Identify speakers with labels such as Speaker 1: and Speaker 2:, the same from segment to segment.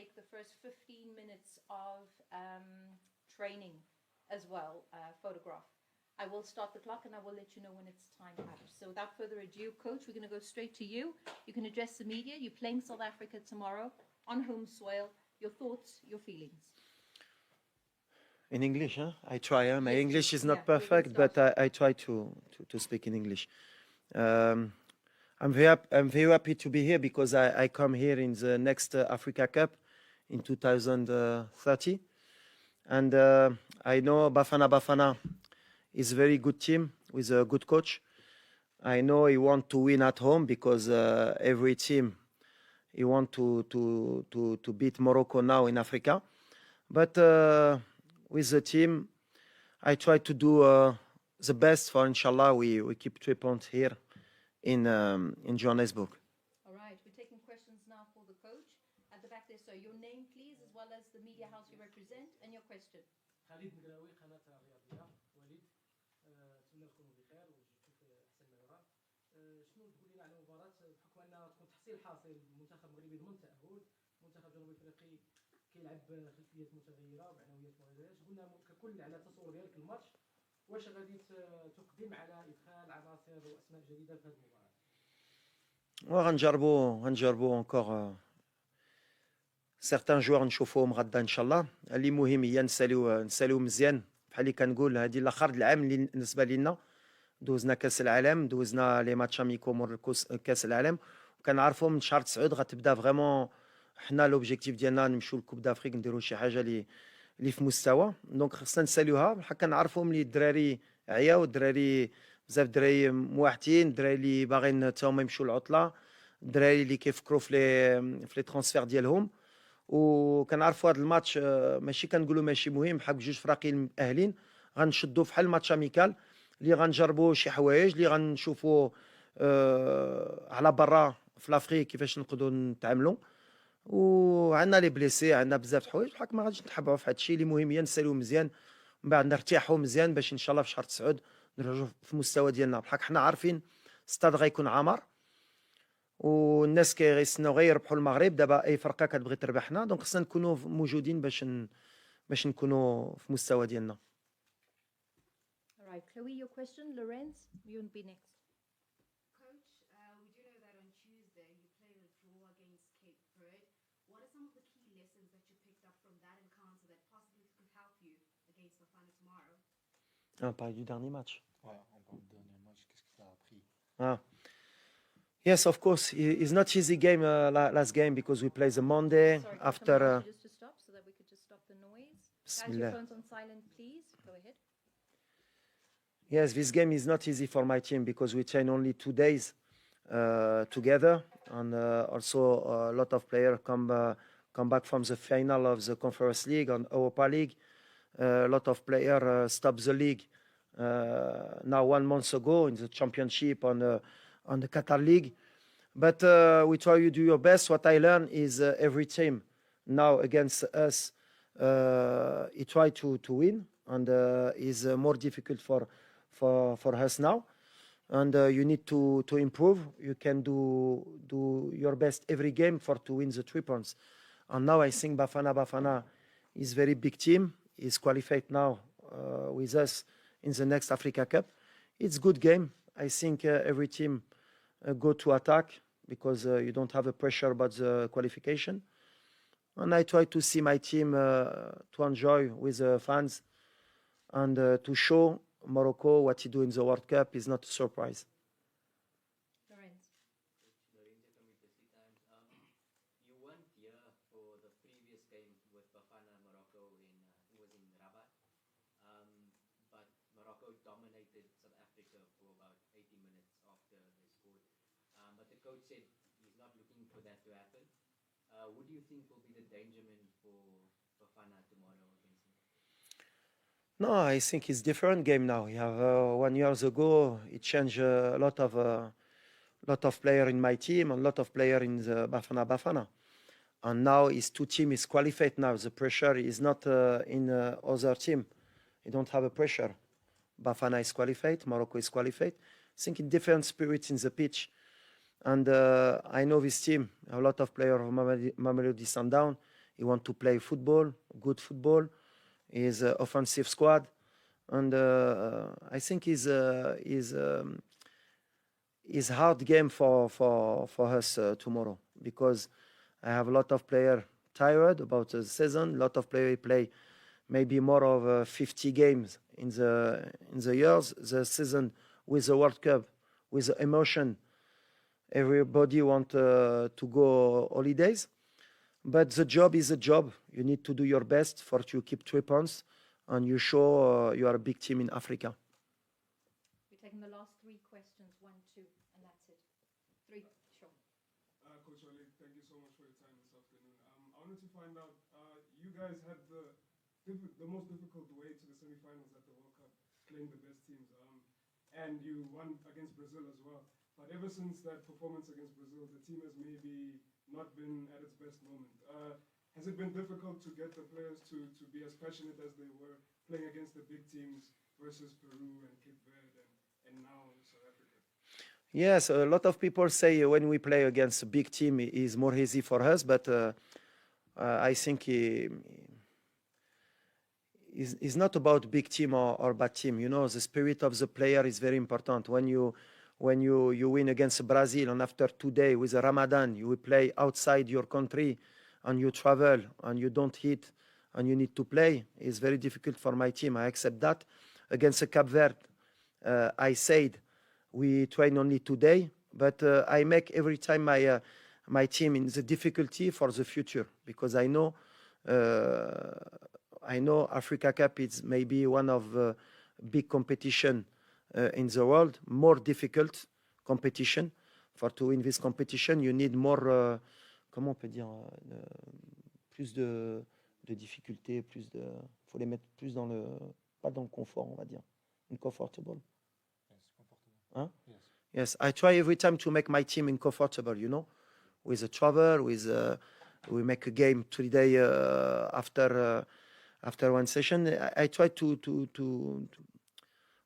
Speaker 1: take the first 15 minutes of training as well, photograph. I will start the clock and I will let you know when it's time out. So without further ado, Coach, we're going to go straight to you. You can address the media. You're playing South Africa tomorrow on home soil. Your thoughts, your feelings.
Speaker 2: In English, huh? I try. Huh? My
Speaker 1: Yes,
Speaker 2: English is not
Speaker 1: yeah,
Speaker 2: perfect, but I try to speak in English. I'm very happy to be here because I come here in the next Africa Cup in 2030. And I know Bafana is a very good team with a good coach. I know he want to win at home because every team he want to beat Morocco now in Africa. But with the team, I try to do the best for inshallah we keep 3 points here in Johannesburg.
Speaker 1: All right, we're taking questions now for the coach. At the back there, so your name please, as well as the media house you represent, and your question.
Speaker 3: خالد مقراوي قناة الرياضية وليد أتمنى تكونوا بخير وجبتوا في أحسن ما يرام. شنو تقول لنا على المباراة بحكم أنها تكون تحصيل حاصل المنتخب المغربي ضمن التأهل، منتخب جنوب أفريقي كيلعب خلفيات متغيرة وبعنويات مغيرة، قلنا ككل على تصور ديالك الماتش، واش غادي تقدم على إدخال عناصر وأسماء جديدة في هذه المباراة؟
Speaker 2: غنجربوا encore certains joueurs نشوفوهم غدا ان شاء الله. اللي مهم هي نساليو مزيان بحال اللي كنقول هذه الاخر العام اللي بالنسبه لنا دوزنا كاس العالم، دوزنا لي ماتش اميكو مور كاس العالم، وكنعرفوا من شهر 9 غتبدا فريمون حنا لوبجيكتيف ديالنا نمشيو لكوب دافريك نديروا شي حاجه اللي في مستوى. دونك خصنا نساليوها بحال كنعرفوا ملي الدراري عياو، الدراري بزاف الدراري موحدين، الدراري اللي باغيين حتى هما يمشيو للعطله، الدراري اللي كيفكروا في لي ترانسفير ديالهم. وكنعرفوا هذا الماتش ماشي كنقولوا ماشي مهم، بحال بجوج فراقيين اهلين غنشدوا فحال ماتش اميكال اللي غنجربوا شي حوايج اللي غنشوفوا على برا في لافريك كيفاش نقدروا نتعاملوا. وعندنا لي بليسي، عندنا بزاف د الحوايج بحال ما غاديش نتحبعوا في هذا الشيء. اللي مهم هي نساليو مزيان من بعد نرتاحوا مزيان باش ان شاء الله في شهر 9 نرجعوا في المستوى ديالنا. بحال حنا عارفين ستاد غيكون عامر والناس كيغيستناو غير يربحوا المغرب. دابا اي فرقه كتبغي تربحنا، دونك خصنا نكونوا موجودين باش نكونوا في المستوى ديالنا.
Speaker 1: All right, Chloe, your question. Lorenz, you'll be next.
Speaker 4: Coach, we do know that on Tuesday you played a draw against Cape Verde. What are some of the key lessons that you picked up from that encounter that possibly could help you against Bafana tomorrow?
Speaker 2: On parle du dernier match.
Speaker 5: Ouais, on parle du dernier match. Qu'est-ce que ça a appris?
Speaker 2: Yes, of course. It's not easy game last game because we play the Monday.
Speaker 1: Sorry,
Speaker 2: after.
Speaker 1: Can I ask you just to stop so that we could just stop the noise? Guys, your
Speaker 2: Bismillah.
Speaker 1: phones on silent, please. Go ahead.
Speaker 2: Yes, this game is not easy for my team because we train only 2 days together, and also a lot of players come back from the final of the Conference League and Europa League. A lot of players stopped the league now 1 month ago in the championship on the Qatar League. But we try to do your best. What I learned is every team now against us, he try to win, and is more difficult for us now. And you need to improve. You can do your best every game to win the 3 points. And now I think Bafana is very big team. Is qualified now with us in the next Africa Cup. It's good game. I think every team go to attack because you don't have a pressure about the qualification. And I try to see my team to enjoy with the fans and to show Morocco what he do in the World Cup is not a surprise.
Speaker 1: Lorenz.
Speaker 6: Lorenzo from Italy Times. You weren't here for the previous game with Bafana Morocco it was in Rabat. But Morocco dominated South Africa for about 80 minutes after they scored. But the coach said he's not looking for that to happen. What do you think will be the dangerman for Bafana tomorrow against him?
Speaker 2: No, I think it's different game now. You have 1 year ago, it changed a lot of player in my team and a lot of player in the Bafana. And now his 2 team is qualified now. The pressure is not in other team. You don't have a pressure. Bafana is qualified, Morocco is qualified. I think in different spirits in the pitch. And I know this team, a lot of players of Mamelodi Sundown. He want to play football, good football. He's an offensive squad, and I think is hard game for us tomorrow, because I have a lot of players tired about the season. A lot of players play maybe more of 50 games in the years. The season with the World Cup, with the emotion. Everybody want to go holidays, but the job is a job. You need to do your best for to keep 3 points, and you show you are a big team in Africa.
Speaker 1: We're taking the last 3 questions, 1, 2, and that's it. 3, sure.
Speaker 7: Coach Lollied, thank you so much for your time this afternoon. I wanted to find out, you guys had the most difficult way to the semi-finals at the World Cup, playing the best teams, and you won against Brazil as well. But ever since that performance against Brazil, the team has maybe not been at its best moment. Has it been difficult to get the players to be as passionate as they were playing against the big teams versus Peru and Cape Verde and now South Africa?
Speaker 2: Yes, a lot of people say when we play against a big team, it is more easy for us, but I think it's not about big team or bad team. You know, the spirit of the player is very important. When you win against Brazil, and after 2 days with the Ramadan, you will play outside your country, and you travel, and you don't eat, and you need to play. It's very difficult for my team. I accept that. Against Cape Verde, I said we train only 2 days, but I make every time my team in the difficulty for the future, because I know Africa Cup is maybe one of the big competition in the world, more difficult competition. For to win this competition, you need more, comment on peut dire, plus de difficultés, faut les mettre plus dans le, pas dans le confort, on va dire, uncomfortable. Huh? Yes, I try every time to make my team uncomfortable, you know, with the travel, we make a game 3 days after one session. I try to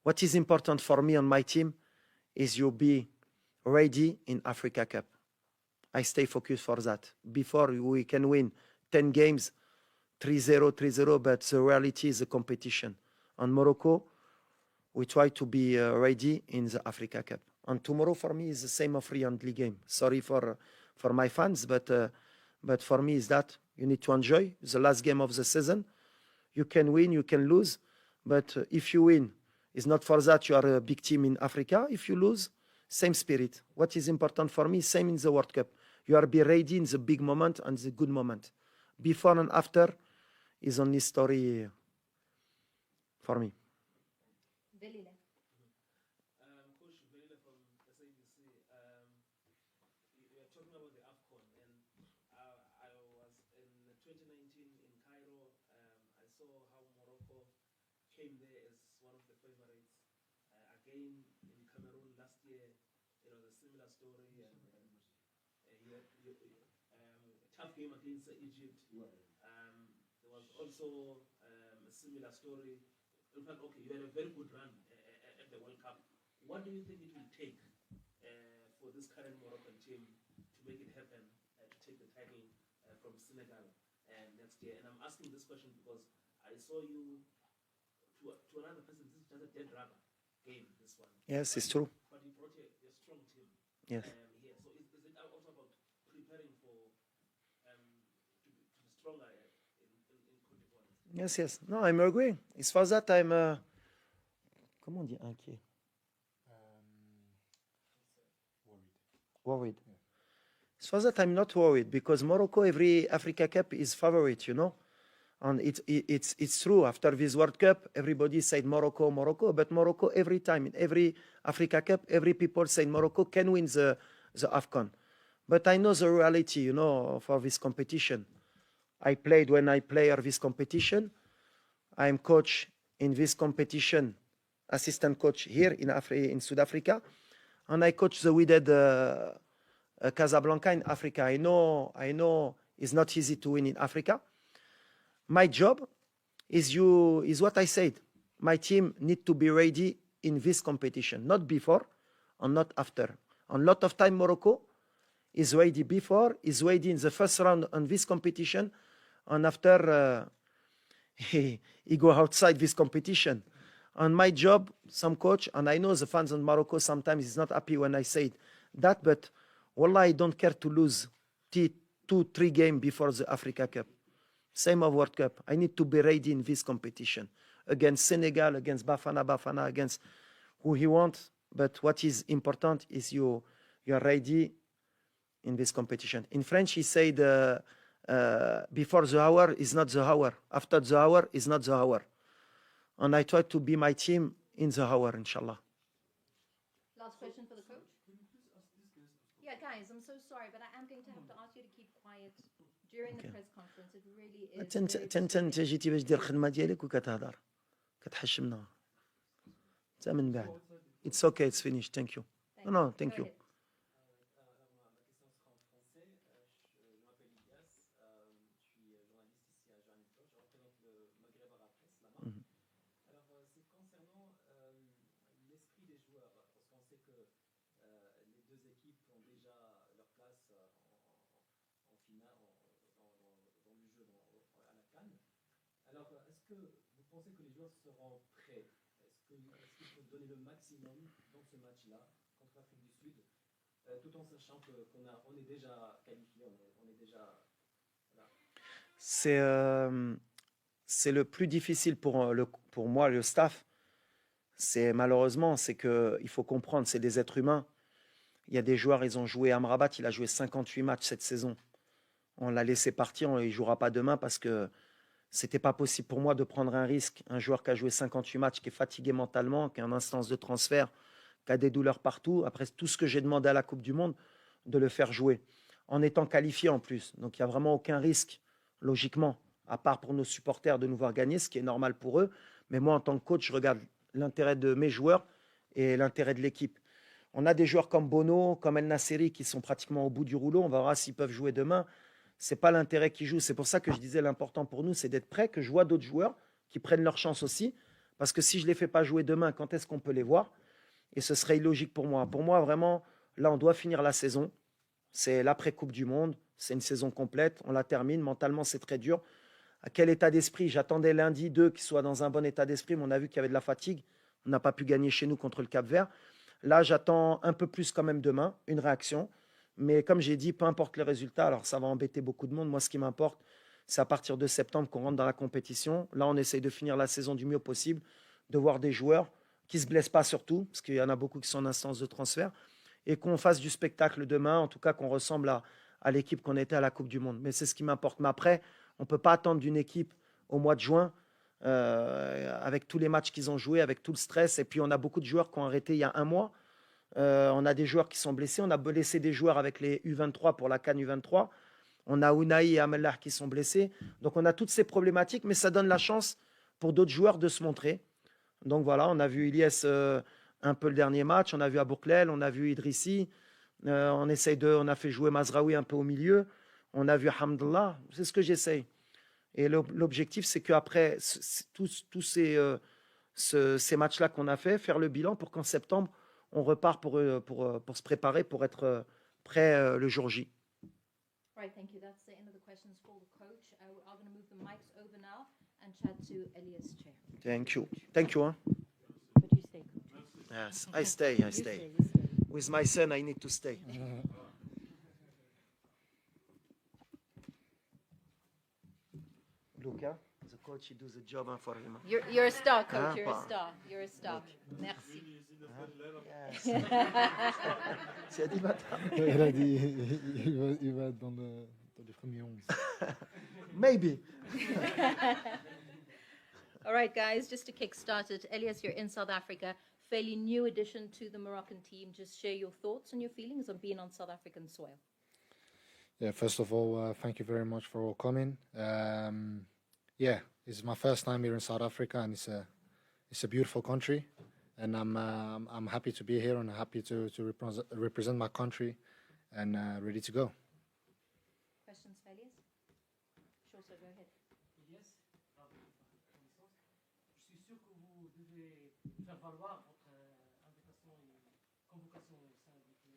Speaker 2: what is important for me on my team is you be ready in Africa Cup. I stay focused for that. Before we can win 10 games, 3-0, 3-0, but the reality is the competition. On Morocco, we try to be ready in the Africa Cup. And tomorrow for me is the same friendly game. Sorry for my fans, but for me is that you need to enjoy the last game of the season. You can win, you can lose, but if you win, it's not for that you are a big team in Africa. If you lose, same spirit. What is important for me, same in the World Cup. You are be ready in the big moment and the good moment. Before and after is only story for me.
Speaker 1: Velile.
Speaker 3: Coach Velile from SABC. We are talking about the AFCON, and I was in 2019 in Cairo. I saw how Morocco came there as one of the favorites. Again in Cameroon last year, it was a similar story, and you had a tough game against Egypt. There was also a similar story. In fact, okay, you had a very good run at the World Cup. What do you think it will take for this current Moroccan team to make it happen, to take the title from Senegal next year? And I'm asking this question because I saw you, to another person, this is just a dead rubber game, this one.
Speaker 2: Yes, it's true.
Speaker 3: But you brought a strong team
Speaker 2: Yes.
Speaker 3: here. So is it also about preparing for to be stronger in Côte d'Ivoire?
Speaker 2: Yes. No, I'm agreeing. It's for that I'm, comment on dit inquiet? Worried.
Speaker 5: Yeah.
Speaker 2: It's for that I'm not worried, because Morocco, every Africa Cup is favorite, you know. And it's true. After this World Cup, everybody said Morocco, but Morocco every time, in every Africa Cup, every people say Morocco can win the AFCON. But I know the reality, you know, for this competition. When I play this competition, I'm coach in this competition, assistant coach here in South Africa, and I coach the Wydad Casablanca in Africa. I know it's not easy to win in Africa. My job is what I said. My team need to be ready in this competition, not before and not after. And a lot of time Morocco is ready before, is ready in the first round on this competition, and after he go outside this competition. On my job, some coach, and I know the fans in Morocco sometimes is not happy when I say that, but wallah, I don't care to lose 2-3 games before the Africa Cup. Same of World Cup. I need to be ready in this competition against Senegal, against Bafana, against who he wants. But what is important is you're ready in this competition. In French, he said, before the hour is not the hour. After the hour is not the hour. And I try to be my team in the hour, inshallah.
Speaker 1: Last question for the coach. Yeah, guys, I'm so sorry, but I am going to have to ask you to keep quiet during the press conference. It really is.
Speaker 2: انت جيتي باش دير الخدمه ديالك وكتهضر كتحشمنا حتى من بعد. It's okay, it's finished. Thank you. No, thank you.
Speaker 3: Alors, est-ce que vous pensez que les joueurs seront prêts? Est-ce qu'il faut donner le maximum dans ce match-là contre l'Afrique du Sud, tout en sachant qu'on est déjà qualifié, on est déjà... Voilà.
Speaker 2: C'est le plus difficile pour moi, le staff. C'est malheureusement, c'est que il faut comprendre, c'est des êtres humains. Il y a des joueurs, ils ont joué à Amrabat, il a joué 58 matchs cette saison. On l'a laissé partir, il ne jouera pas demain parce que c'était pas possible pour moi de prendre un risque. Un joueur qui a joué 58 matchs, qui est fatigué mentalement, qui a une instance de transfert, qui a des douleurs partout, après tout ce que j'ai demandé à la Coupe du Monde, de le faire jouer, en étant qualifié en plus. Donc il n'y a vraiment aucun risque, logiquement, à part pour nos supporters de nous voir gagner, ce qui est normal pour eux. Mais moi, en tant que coach, je regarde l'intérêt de mes joueurs et l'intérêt de l'équipe. On a des joueurs comme Bono, comme El Nasseri, qui sont pratiquement au bout du rouleau. On verra s'ils peuvent jouer demain. Ce n'est pas l'intérêt qui joue. C'est pour ça que je disais l'important pour nous, c'est d'être prêt, que je vois d'autres joueurs qui prennent leur chance aussi. Parce que si je ne les fais pas jouer demain, quand est-ce qu'on peut les voir? Et ce serait illogique pour moi. Pour moi, vraiment, là, on doit finir la saison. C'est l'après-Coupe du Monde. C'est une saison complète. On la termine. Mentalement, c'est très dur. À quel état d'esprit? J'attendais lundi 2 qu'ils soient dans un bon état d'esprit, mais on a vu qu'il y avait de la fatigue. On n'a pas pu gagner chez nous contre le Cap-Vert. Là, j'attends un peu plus quand même demain, une réaction. Mais comme j'ai dit, peu importe les résultats, alors ça va embêter beaucoup de monde. Moi, ce qui m'importe, c'est à partir de septembre qu'on rentre dans la compétition. Là, on essaye de finir la saison du mieux possible, de voir des joueurs qui ne se blessent pas surtout, parce qu'il y en a beaucoup qui sont en instance de transfert, et qu'on fasse du spectacle demain, en tout cas qu'on ressemble à l'équipe qu'on était à la Coupe du Monde. Mais c'est ce qui m'importe. Mais après, on ne peut pas attendre d'une équipe au mois de juin, avec tous les matchs qu'ils ont joués, avec tout le stress. Et puis, on a beaucoup de joueurs qui ont arrêté il y a un mois. On a des joueurs qui sont blessés. On a blessé des joueurs avec les U23 pour la CAN U23. On a Ounaï et Amellah qui sont blessés. Donc, on a toutes ces problématiques, mais ça donne la chance pour d'autres joueurs de se montrer. Donc, voilà, on a vu Ilyes un peu le dernier match. On a vu Abouklel, on a vu Idrissi. On a fait jouer Mazraoui un peu au milieu. On a vu Hamdallah. C'est ce que j'essaye. Et l'objectif, c'est qu'après tous ces matchs-là qu'on a fait, faire le bilan pour qu'en septembre, on repart pour se préparer, pour être prêt le jour J.
Speaker 1: Right, thank you. That's the end of the questions for the coach. We are going to move the mics over now and chat to Elias' chair.
Speaker 2: Thank you. Thank you. Hein?
Speaker 1: But you stay.
Speaker 2: Yes, I stay.
Speaker 1: You stay.
Speaker 2: With my son, I need to stay. Look, hein? The coach, he does the job for him.
Speaker 1: You're a star, coach.
Speaker 2: Ah,
Speaker 1: You're a
Speaker 2: pas.
Speaker 1: star. You're a star. Merci.
Speaker 2: Yes. Tu as dit bâtard.
Speaker 5: Elle a dit il va être dans les premiers 11.
Speaker 2: Maybe.
Speaker 1: All right, guys, just to kick started, Elias, you're in South Africa, fairly new addition to the Moroccan team. Just share your thoughts and your feelings on being on South African soil.
Speaker 5: Yeah, first of all, thank you very much for all coming. Yeah, it's my first time here in South Africa, and it's a beautiful country, and I'm happy to be here and happy to represent my country, and ready to go.
Speaker 1: Questions for Elias? Sure, sir, go ahead.
Speaker 3: Elias, bravo pour votre connaissance. Je suis sûr que vous devez faire valoir votre invitation et convocation au sein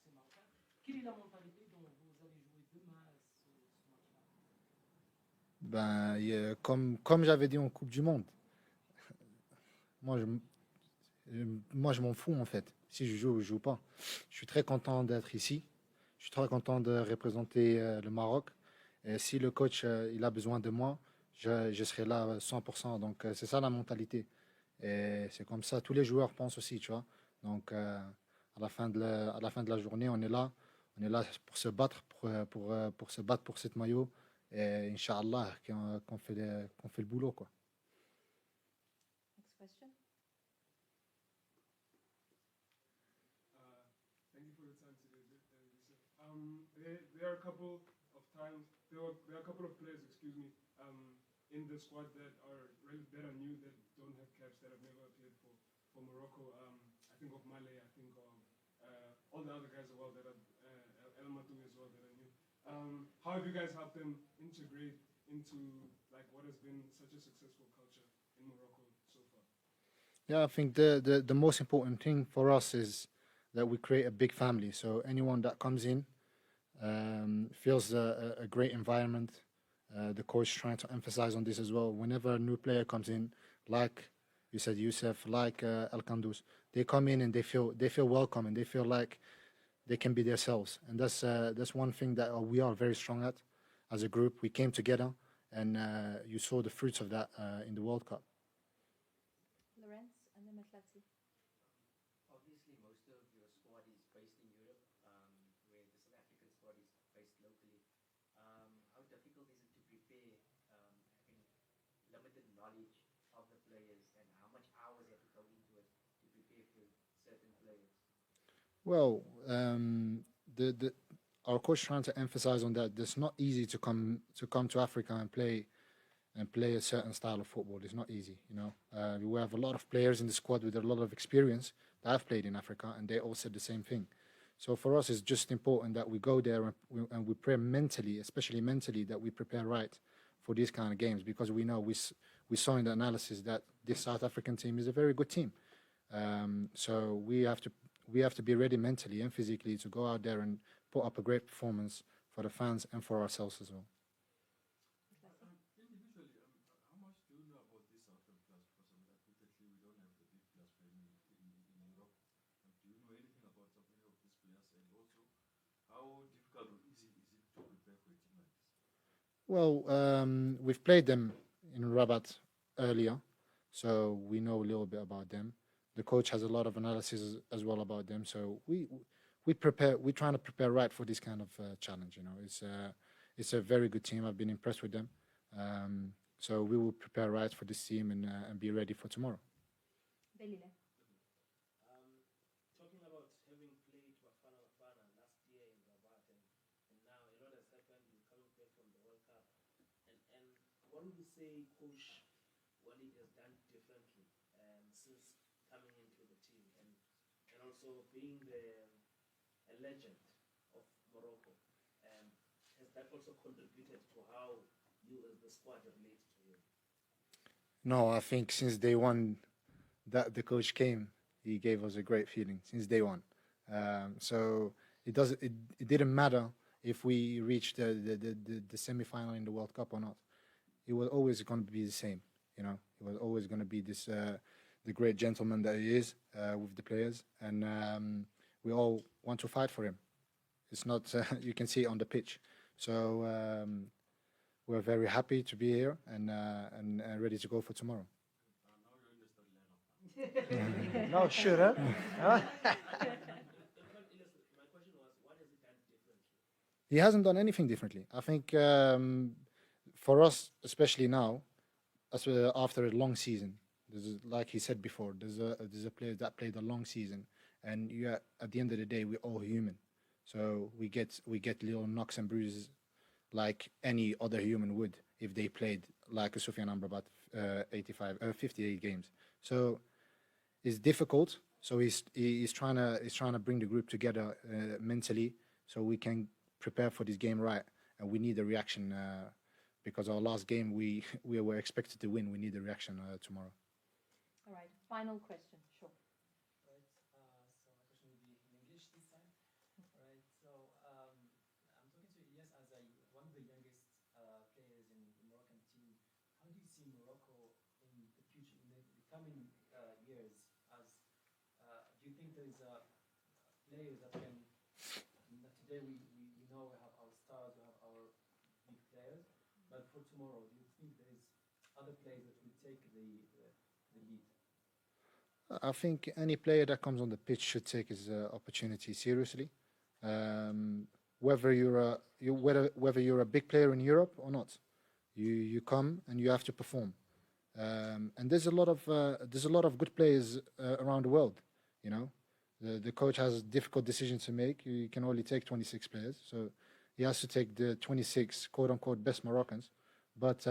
Speaker 3: des Marocains. Quelle est la mentalité dont vous allez jouer demain ce match-là?
Speaker 5: Comme j'avais dit en Coupe du Monde, moi je, moi je m'en fous en fait. Si je joue ou je joue pas. Je suis très content d'être ici. Je suis très content de représenter le Maroc. Et si le coach il a besoin de moi, je serai là 100%. Donc c'est ça la mentalité. Et c'est comme ça, tous les joueurs pensent aussi, tu vois. Donc à la fin à la fin de la journée, on est là pour se battre, pour se battre pour cette maillot. Et Inch'Allah, qu'on fait le boulot, quoi.
Speaker 1: Next question.
Speaker 7: Thank you for the time today, Lisa. There are a couple of times, there are a couple of players, excuse me, in the squad that are new, that don't have caps, that have never appeared for Morocco. I think of Male, I think of all the other guys as well that are El Matou as well that are new. How have you guys helped them integrate into like what has been such a successful culture in Morocco so far?
Speaker 5: Yeah, I think the most important thing for us is that we create a big family. So anyone that comes in feels a great environment. The coach trying to emphasize on this as well. Whenever a new player comes in, like you said, Youssef, like El Kandous, they come in and they feel welcome and they feel like they can be themselves. And that's one thing that we are very strong at as a group. We came together, and you saw the fruits of that in the World Cup.
Speaker 1: Lorenz and then Matlatsi.
Speaker 6: Obviously, most of your squad is based in Europe, where the South African squad is based locally. How difficult is it to prepare, having limited knowledge of the players, and how much hours have to go into it to prepare for certain players?
Speaker 5: Well, our coach trying to emphasize on that. It's not easy to come to Africa and play a certain style of football. It's not easy, you know. We have a lot of players in the squad with a lot of experience that have played in Africa, and they all said the same thing. So for us, it's just important that we go there and we pray mentally, especially mentally, that we prepare right for these kind of games, because we know we saw in the analysis that this South African team is a very good team. So we have to be ready mentally and physically to go out there and put up a great performance for the fans and for ourselves as well.
Speaker 8: Individually, how much do you know about this South African players? Because admittedly, we don't have the big players playing in Europe. Do you know anything about some any of these players? And also, how difficult or easy is it to prepare for a team like this?
Speaker 5: Well, we've played them in Rabat earlier, so we know a little bit about them. The coach has a lot of analysis as well about them, so we're trying to prepare right for this kind of challenge. You know, it's a very good team. I've been impressed with them, so we will prepare right for this team and be ready for tomorrow.
Speaker 1: Belile.
Speaker 3: Talking about having played Bafana last year in Rabat, and now a lot has happened. You're coming back from the World Cup, and what would you say Coach Waleed has done differently since coming into the team, and also being a legend of Morocco? Has that also contributed to how you as the squad relate to him?
Speaker 5: No, I think since day one that the coach came, he gave us a great feeling since day one. So it didn't matter if we reached the semi-final in the World Cup or not. It was always going to be the same, you know. It was always going to be this the great gentleman that he is with the players, and we all want to fight for him. It's not you can see it on the pitch. So we're very happy to be here and ready to go for tomorrow.
Speaker 8: Now you're in the storyline of
Speaker 2: No, sure, huh?
Speaker 3: My question was, what has he done differently?
Speaker 5: He hasn't done anything differently. I think for us, especially now, after a long season, like he said before, there's a player that played a long season, and at the end of the day, we're all human. So we get little knocks and bruises like any other human would if they played like a Soufiane Amrabat 58 games. So it's difficult. So he's trying to bring the group together mentally so we can prepare for this game right. And we need a reaction because our last game we were expected to win. We need a reaction tomorrow.
Speaker 1: All right, final question. Sure.
Speaker 9: Right. So my question will be in English this time. Right. So I'm talking to Ilyas as one of the youngest players in Moroccan see Morocco in the future, in the coming years? As do you think there is a players that can? Today we know we have our stars, we have our big players, but for tomorrow, do you think there is other players that will take the lead?
Speaker 5: I think any player that comes on the pitch should take his opportunity seriously. Whether you're a big player in Europe or not, you come and you have to perform. And there's a lot of good players around the world. You know, the coach has difficult decisions to make. You can only take 26 players, so he has to take the 26 quote unquote best Moroccans. But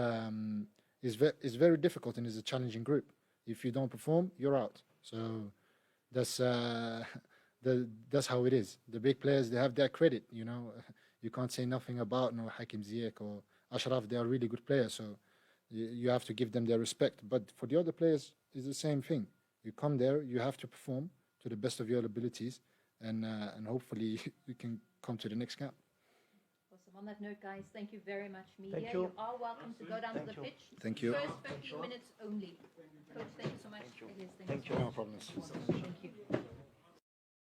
Speaker 5: it's very difficult and it's a challenging group. If you don't perform, you're out. So that's how it is. The big players, they have their credit. You know, you can't say nothing about Hakim Ziyech or Ashraf. They are really good players, so you have to give them their respect. But for the other players, it's the same thing. You come there, you have to perform to the best of your abilities, and hopefully you can come to the next camp.
Speaker 1: Awesome. On that note, guys, thank you very much, media.
Speaker 2: Thank you.
Speaker 1: are welcome to go down to the pitch.
Speaker 5: Thank you.
Speaker 1: First 15 minutes only. Coach, thank you so much. It is.
Speaker 5: Thank you. No problems.
Speaker 1: Thank you.